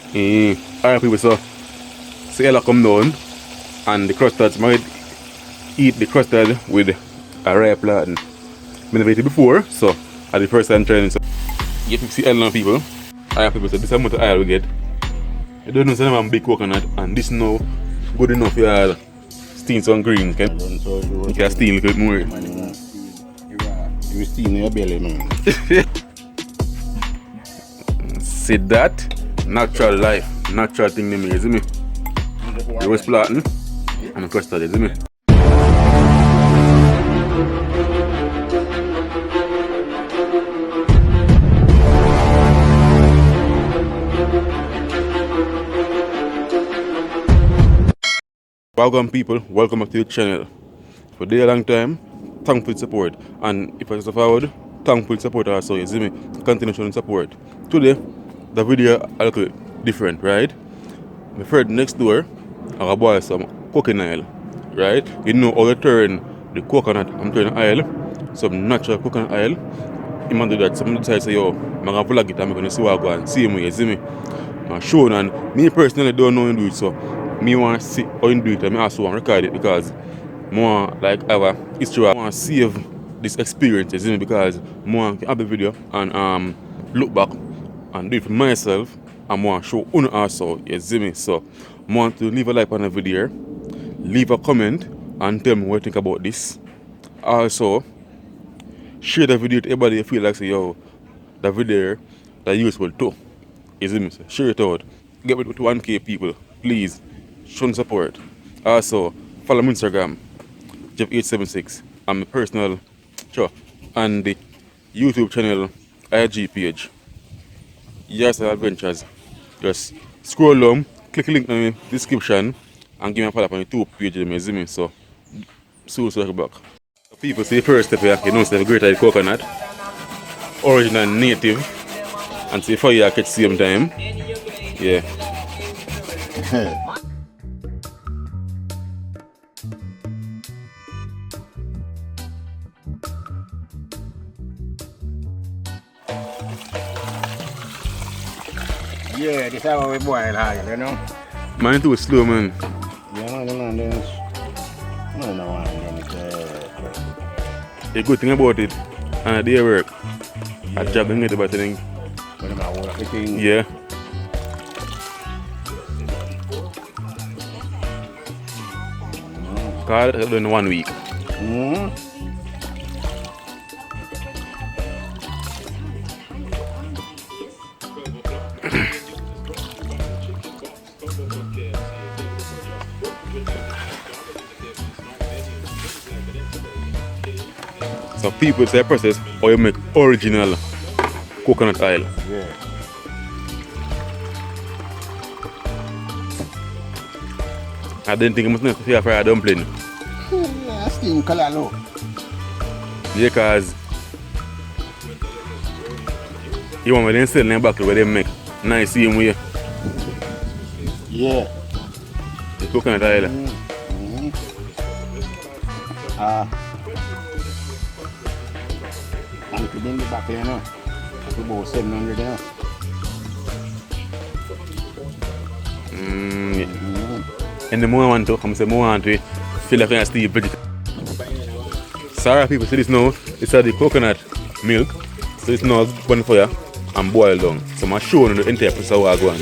Alright people, so Ella come down and the custards might eat the custard with a rare plantain. I've never eaten it before, so at the first time trying, so you can see Ella people. Alright people, so this is how much oil we get. I don't know if I'm big coconut and this now good enough for y'all steam some greens, okay? You can steam a little bit more. You steam your belly, man. See that? Natural life, natural thing to me, isn't me? You was plantain and the custard, isn't me? Welcome people, welcome back to the channel. For a long time, thankful support, and if I forward, thankful support also, you see me? Continue showing support. Today, the video a little different, right? My friend next door, I will boil some coconut oil, right? You know how to turn the coconut and turn oil, some natural coconut oil. You man do that, someone decides say, yo, I'm going to vlog it and I'm going to see what I go and see him, you see me? I'm showing, and me personally don't know how to do it, so me want to see how you do it and I also want to record it because more like have a history. I want to save this experience, you see me, because more can have the video and look back and do it for myself and want to show you also, you see me. So I want to leave a like on the video, leave a comment and tell me what you think about this. Also share the video to everybody you feel like say, yo, the video that useful too, you see me. So share it out, get it to 1K people, please. Show support. Also, follow me on Instagram, Jeff876, and my personal show, and the YouTube channel, IG page. Yes, adventures. Just scroll down, click the link in the description, and give me a follow up on the YouTube page. You see me? So, soon to back. People see the first step here, you know, it's the great coconut, original native, and see fire catch same time. Yeah. Yeah, this is how we boil oil, you know? Mine too slow, man. Yeah, no, The good thing about it, and they work. I job and get about the thing. Yeah. Cause I done 1 week. So people say process how you make original coconut oil. Yeah. I didn't think it must not feel for a dumpling. Yeah, steam color low. Yeah, cause you want me to sell in the back where they make nice same way. Yeah. The coconut oil. And to bring it back there now, it's about 700 now. And the more I want to come, the more I want to feel like I still vegetable. Sorry people, see this now, it's the coconut milk, so it's now burn fire and boil down. So I'm showing you the entire process how I go on.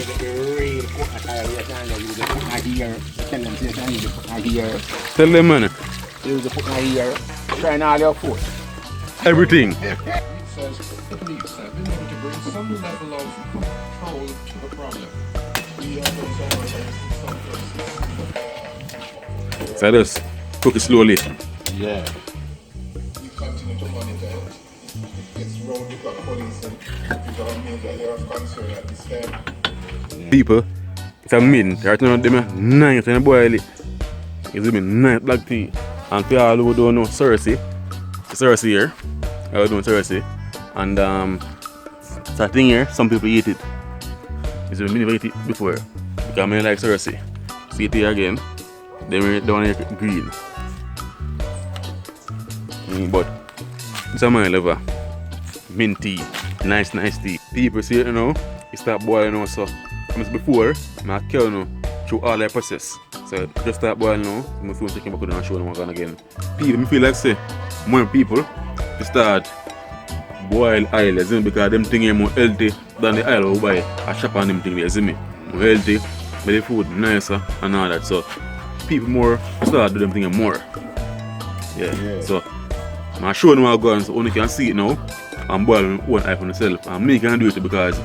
Tell them, man. Use the put my ear, trying all your food. Everything. It says the police have been able to bring some level of control to the problem. We are those some places. So just cook it slowly. Yeah. You continue to monitor it. It's round the clock police and you got to make that you're of concern at this time. People, it's a mint. Right now, them nice and boil it. It's a nice black tea. And for all who don't know Cersei here. I was doing Cersei. And it's a thing here, some people eat it. It's a never eat it before. Because I like Cersei. See it here again. Then we down here green. But it's a my lover. Mint tea. Nice tea. People see it, you know. It start boiling also. before, I carry you through all the process. So just start boiling now, I'm soon taking back and show them what again. People, I feel like say more people to start boil oil, you see, because them things are more healthy than the oil we buy at shop and them things, you see me. More healthy, but the food nicer and all that. So people more start do them things more. Yeah. So I'm showing them how going, so only can see it now and boil my own oil for myself. And me can do it because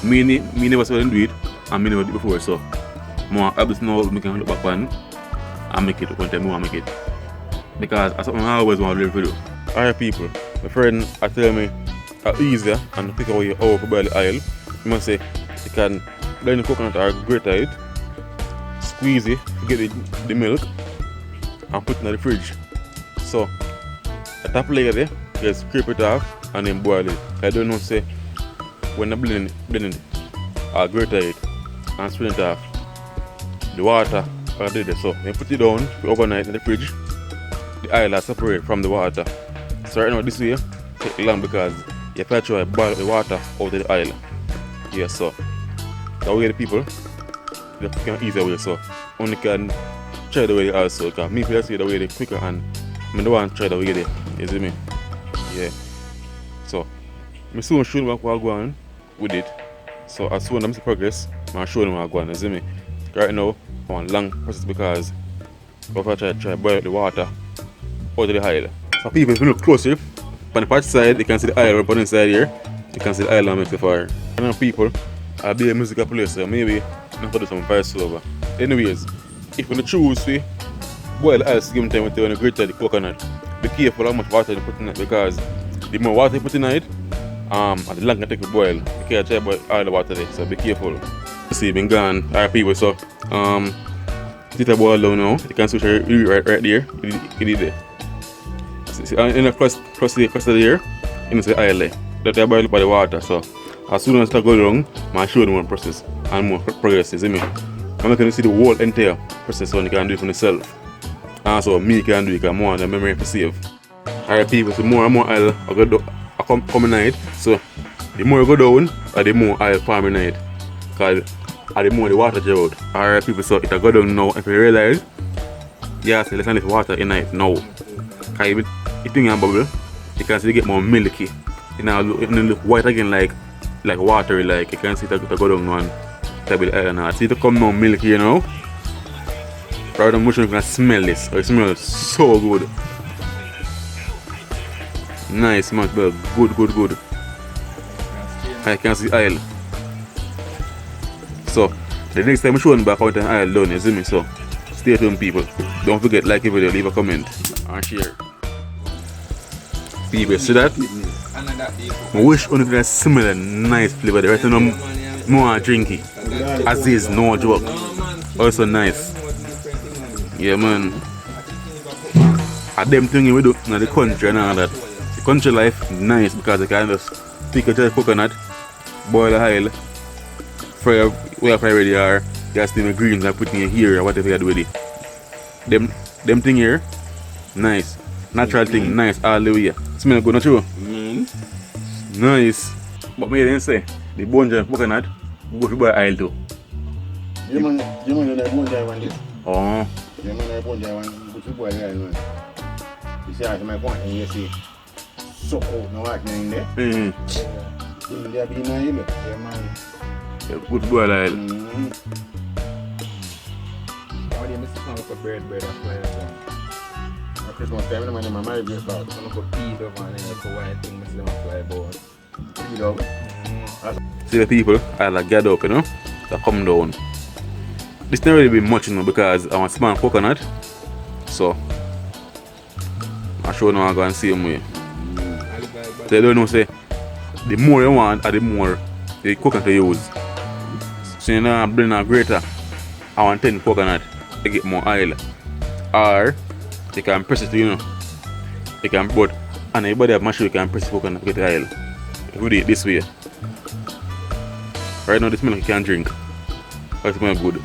me never saw them do it and me never did it before. So more able now we can look back on and make it one time we want to make it. Because that's something I always want to do. Alright people, my friend I tell me it's easier and pick away how to boil the oil. You must say you can blend the coconut or grate it, squeeze it, get the milk and put it in the fridge. So the top layer there, just scrape it off and then boil it. I don't know say when I blend it or grate it and spin it off, the water are there. So you put it down overnight in the fridge. The oil are separate from the water. So right now this way take long because you have to try to boil the water out of the oil. Yeah, so that way the people they can easy way, so only can try the way they also because me feel say the way they quicker and I don't want to try the way they, you see me? Yeah. So I soon show them what I'm going with it. So as soon as I see progress, I'll show them what I'm going, you see me? Right now I want long process because if I try to boil the water out of the oil. So people, if you look closer, on the patch side, you can see the oil on inside here. You can see the oil and make the fire. And now people, I'll be a musical place, so maybe I'm going to do some voice over. Anyways, if you choose to boil the oil, give them time when you grate the coconut, be careful how much water you put in it because the more water you put in it, and the longer it take to boil. You can't try to boil all the water there, so be careful. You see, it's been gone, alright people, so it boil down now. You can switch it right there. It is there. See, in the custard here, you see the oil there. That I boil by the water. So as soon as it go down, I'll show you more process and more progress. You see me? I'm not going to see the whole entire process so you can do it for yourself. And so me can do it because more the memory to save. Alright people, so more and more oil I come in it. So the more you go down, the more oil form in it. Because the more the water draws out. Alright people, so it go down now. If you realize, yeah, so let's not leave water in it now. Because if you bubble, you can see it get more milky. It look white again like watery, like you can see it go down one type of oil now. See it come now milky, you know. Right now you can smell this. It smells so good. Nice, smells well. Good. I can see oil. So the next time I show you back how the oil done, you see me? So stay tuned people. Don't forget like the video, leave a comment and share. People, see that? I wish only could similar nice flavor. The rest of them more drinky. As is, no joke. Also nice. Yeah man. And them things we do in the country and all that. The country life nice because they can just pick a dry coconut, boil the oil, fry where they are, just in the greens and put in here or whatever you do with it. Them thing here, nice. Natural thing, nice all the way. Smell good, not true? Nice. But me didn't say the bone dry coconut go to buy oil too. You man the bone dry one this. Oh. You man the bone dry one go to boil the oil. You see as my point and you see soak out no water in there. There be no oil. Yeah man. Good boil oil. How do you miss some for bread and fly down? Christmas time, I'm going to marry this out. I'm going to put peas over and then for one thing, I'm going to fly board. Peas over. See the people, I like get up, you know, that come down. This not really be much, you know, because I want small coconut. So, I'll show you now I'm going to see them way. So you don't know, say, the more you want, the more the coconut you use. So you know, I'm bringing a greater. I want 10 coconut to get more oil. Or, you can press it, you know. You can put, and anybody have machine, you can press the coconut get the oil. If we do it this way. Right now, this milk you can drink. It smells good.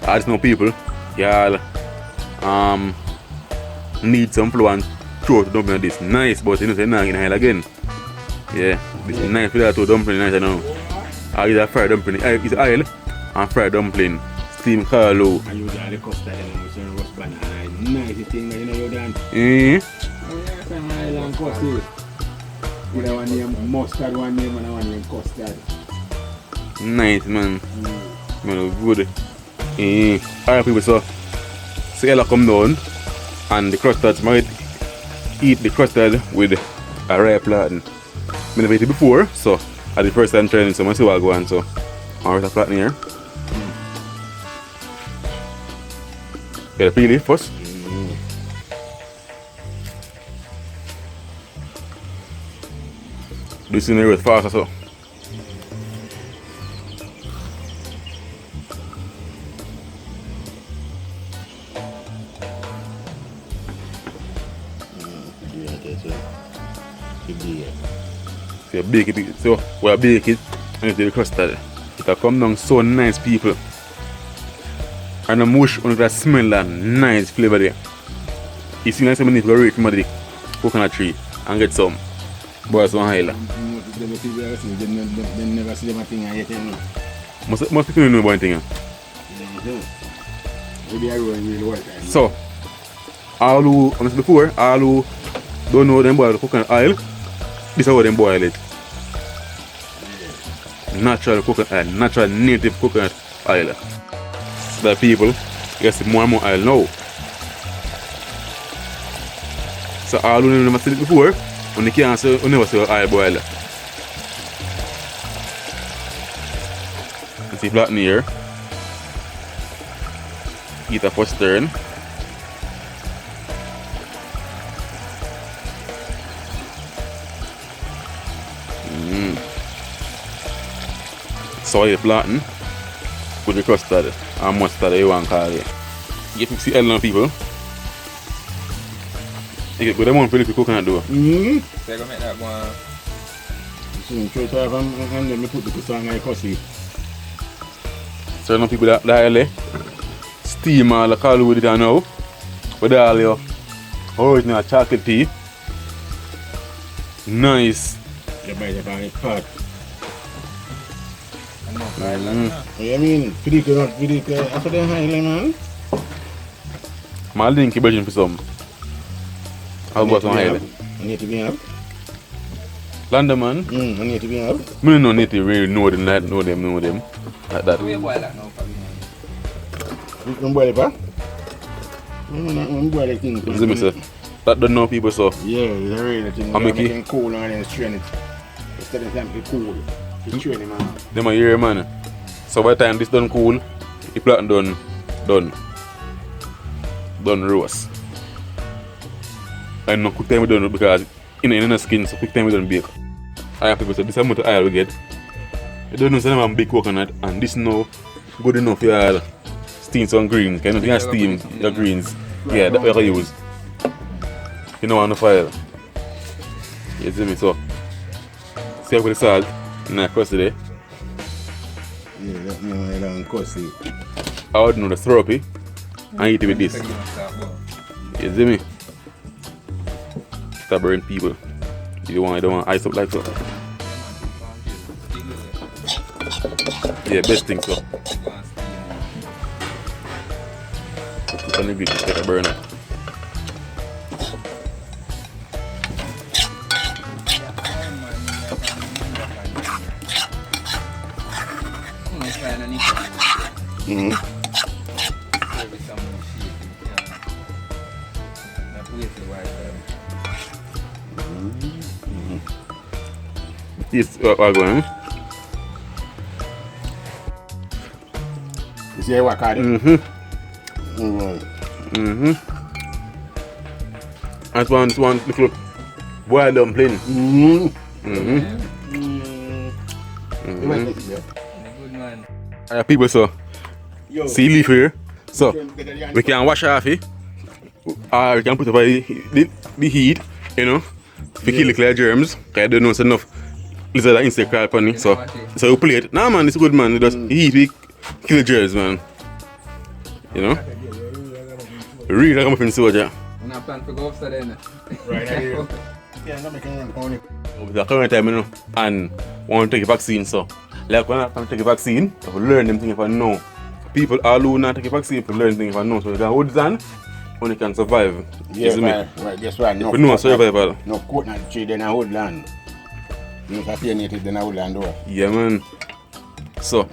I just know people, y'all need some flour and throw to dumpling this. Nice, but you know, they're not in oil again. Yeah, this is nice for that to dumpling nice, you know. I use a fried dumpling. I use oil and fried dumpling. Steam carlo. I use all the custard and with some roast banana. Nice thing that you know you done. Some oil and custard. With one name mustard, one name and one name custard. Nice man. Man, good. Alright people, so Ella come down and the custard might eat the custard with a rye plantain. I never eat it before, so at the first time trying, so I see what I go on. So I'm going to plantain here. Get a peel it first. Do this in here with fast so. So you bake it, so we bake it and the custard. It will come down so nice people. And the mush on that smell and nice flavor there. You see, nice when you go from the coconut tree and get some boys on highland. They never see them a thing I hate. Most people know about anything. So, all who, honestly before, all who don't know them boil coconut oil, this is how them boil it. Natural coconut oil, natural native coconut oil. The people get more and more oil now. So all who never seen it before, when they can't say, never see oil boil. You see flatten here. Eat a first turn. Soy plantain with the custard and mustard you want to call it. You can see Ellen people. You can put them on for the coconut though. So you gonna make that one. So straight off and then we put the custard and custard. Certain people that early steam all the call with it now. With all your original chocolate tea. Nice. You buy the bag part. I mean, after the highland man. My link is Belgian for some. How about some highland? I need to be up. London man? I need to be up. I don't need to really know them like know them like that. We boil that now for me. You can boil it, pa? I'm boiling things. You see me say? That don't know people so. Yeah, it's a real thing. I'm making it cool and then strain it. Instead of them cool. You strain it, man. Them are here man. So by the time this done cool, the plantain done roast. And no quick time we done because in the skin, so quick time we done bake. I have people say this amount of oil we get. You don't know say them have big coconut and this now good enough for your steam some greens. Kind of you steam your greens. Yeah, that we can use. You know on the fire. You see me so. See how with the salt and the crust there. Yeah, that means I don't cuss it. I would know the syrupy and eat it with this. You see me? Stubborn people. You don't want ice up like so. Yeah, best thing so. Put on the grill, get a burner. Yes, what going? You see what I That's one little boiled dumpling. Good man. People so see leaf here. So we can wash off it. Or we can put it by the heat, you know, to kill the clear germs. Cause I don't know it's enough lizard and insect crawl upon it. So we play it. Nah man, it's good man. It just heat we kill germs man. You know? Really like I'm from soldier. I'm not planning to go upstairs then. Right here. Yeah, I'm making one on it. With the current time, you know, and want to take a vaccine, so Like when I take a vaccine, I will learn them things if I know. People all who not take a vaccine will learn things if I know. So you can hold on when you can survive. Yeah, Isn't it? right. Guess what? If you know survival. No coconut tree, then I hold land. No fascinated, then I hold land over. Yeah, man. So,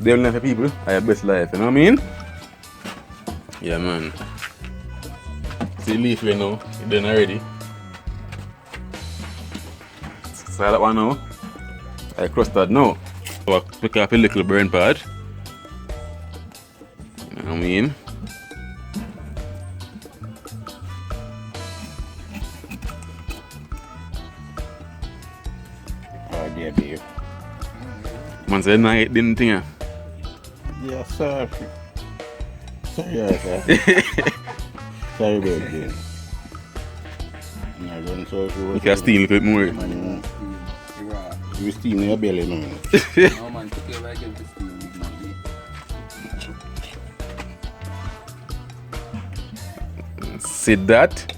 they'll never people are your best life, you know what I mean? Yeah, man. See, leaf here now, it's done already. So that one now, I custard now. So I pick up a little burn pad. You know what I mean? Oh, dear, babe. Man said, nah, it didn't think. Yeah, sorry. Sorry, sir. Sorry, babe. You can steal a bit more. You steam in your belly, man. No, man, took care of the steam with my meat. See that?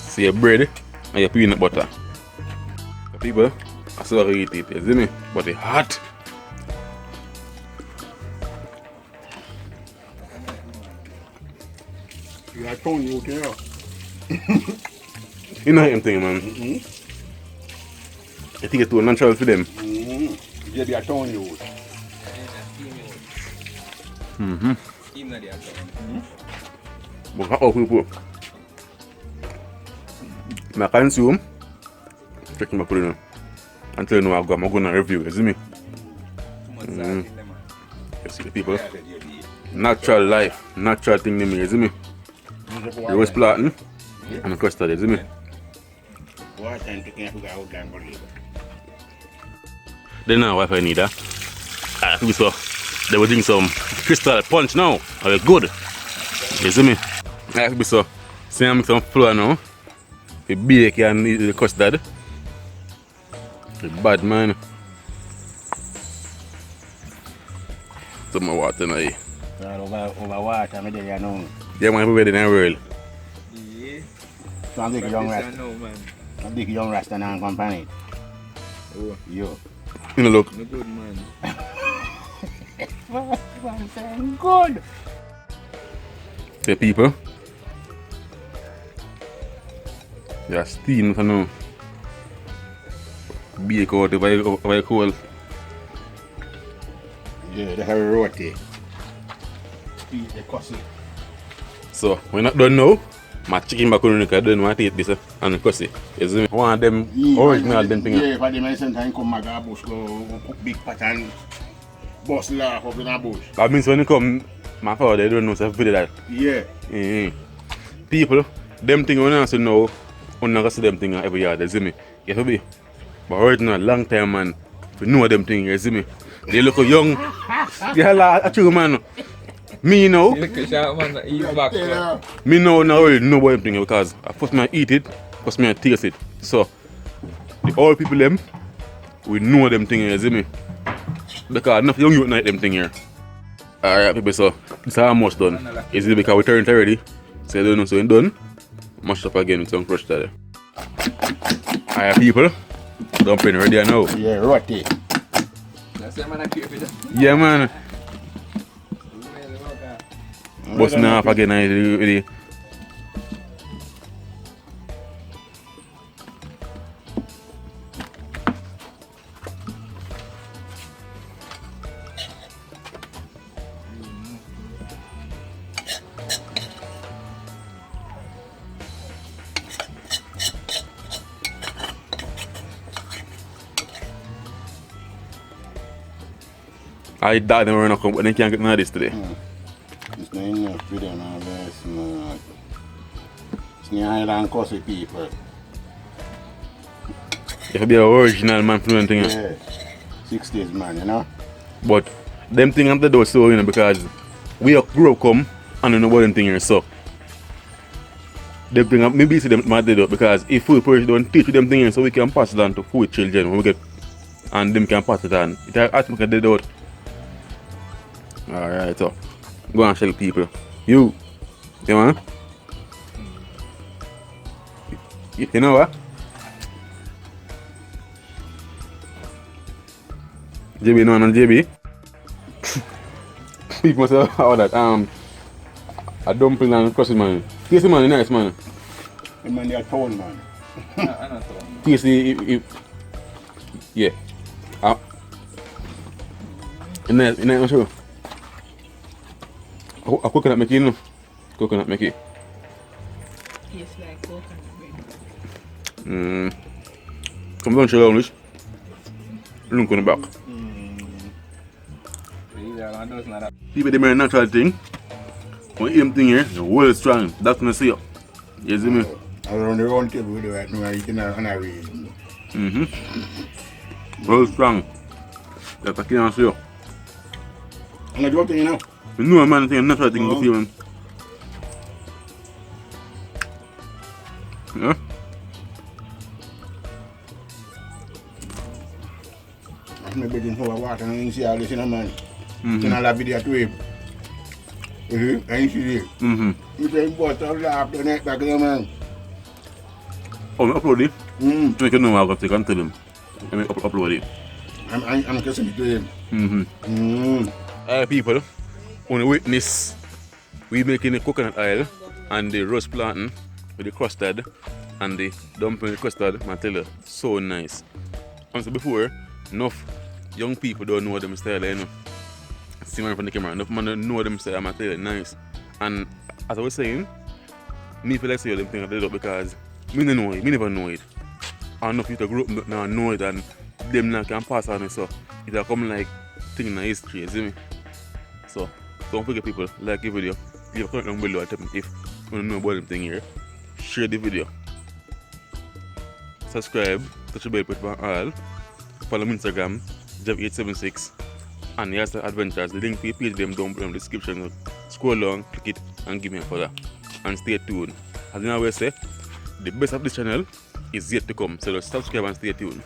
See your bread and your peanut butter. The people, I still eat it, you see me? But it's hot. You are telling you, okay? You know anything, man. I think it's too natural for them. Yeah, they are telling you. Steam na dia. But how people? I consume, check my put it on. Until you know I'm going to review, you see me? You see the people? Natural life, natural thing they make, you see me? Roast plantain and custard, you see me? Then now what if I need that? I think so. They will drink some crystal punch now. Are good? You see me? I think so. See I make some flour now. The bake and the custard. The bad man. Some more water now. Over water, I'm there, you know. Yeah, man, everywhere in the world. Yeah. So I'm the young Practice Rasta. now, man. I'm the young Rasta and company. Oh, Yo. You know, look. no good, man. Good. The people. They are steamed for now. Bake out over coal. Yeah, they have a roti. The coffee. So, we're not done now. My chicken macaroni, I don't want to eat this and cussy. You see me? One of them original them thing. Yeah, for them I sometimes come back a bush, go cook big pot and bust laugh up in a bush. That means when you come, my father, they don't know so video that. Yeah. People, them thing when I say now, I'm not going to see them thing every year, you see me? You have to be. But original, long time, man, if you know them thing, you see me? They look young. Yeah, like, true, man. Me now, Look at that, man. Eat back. Man. me now really know about them thing because I first me eat it, first me taste it. So, the old people them, we know them thing, you see me? Because enough young youth know them thing here. Alright, people, so this is almost done. You see, because we turned already. So you don't know, so it's done. Mash up again with some crushed there. Alright, people, dumpling ready now. Yeah, roti. That's why man I keep it. Yeah, man. Busting off again, really. I died and we're not come, but they can't get none of this today. It's not enough for them, it's the island coffee people. You have to be an original man for doing things. Yeah. 60s man, you know? But them things have to do so, you know, because we grew up come and I know about them things here, so. Them things, maybe see them might do because if food person don't teach them things so we can pass it on to food children when we get and them can pass it on. It automatically dead out. Alright, so go and show the people. You man? You know what? JB, no, and JB. People must have all that. A dumpling and custard, man. Tasty, man, nice, man. The man, they are town, man. I know so. Tasty, yeah. Nice, I'm sure. A coconut make it, you know? Coconut make it. Tastes like coconut bread. Come down, show English. Look on the back. People, they make a natural thing. When you eat them thing here, the world strong. That's what I see. You see me? Around the round table, they right now, eating on a way. World strong. That's what I can see. And I do thing, you know. You know, man, thing, natural thing to see, man. Yeah? I'm not betting for water and you see all this, you know, man. In all that video to him. And you see it. You say, but I'll laugh the next back, you know, man. Oh, I upload it? So you can know how to take and tell him. Let me upload it. I'm kissing it to him. People, want to witness we making the coconut oil and the roast plantain with the custard and the dumpling with custard. I tell you, so nice. And so before, enough young people don't know them style, you know. See me from the camera, enough man don't know them style. I tell you, nice. And as I was saying, me feel like say them things I because me don't know it, me never know it. And enough people grow up now know it and them now can pass on it, so it'll come like thing in history, you see me? So don't forget people, like the video, leave a comment down below and tell me if you want to know about them thing here. Share the video. Subscribe, touch the bell button all. Follow me on Instagram, Jeff876 and Yes Adventures. The link to your page them down below in the description. Scroll along, click it and give me a follow. And stay tuned. As I always say, the best of this channel is yet to come. So just subscribe and stay tuned.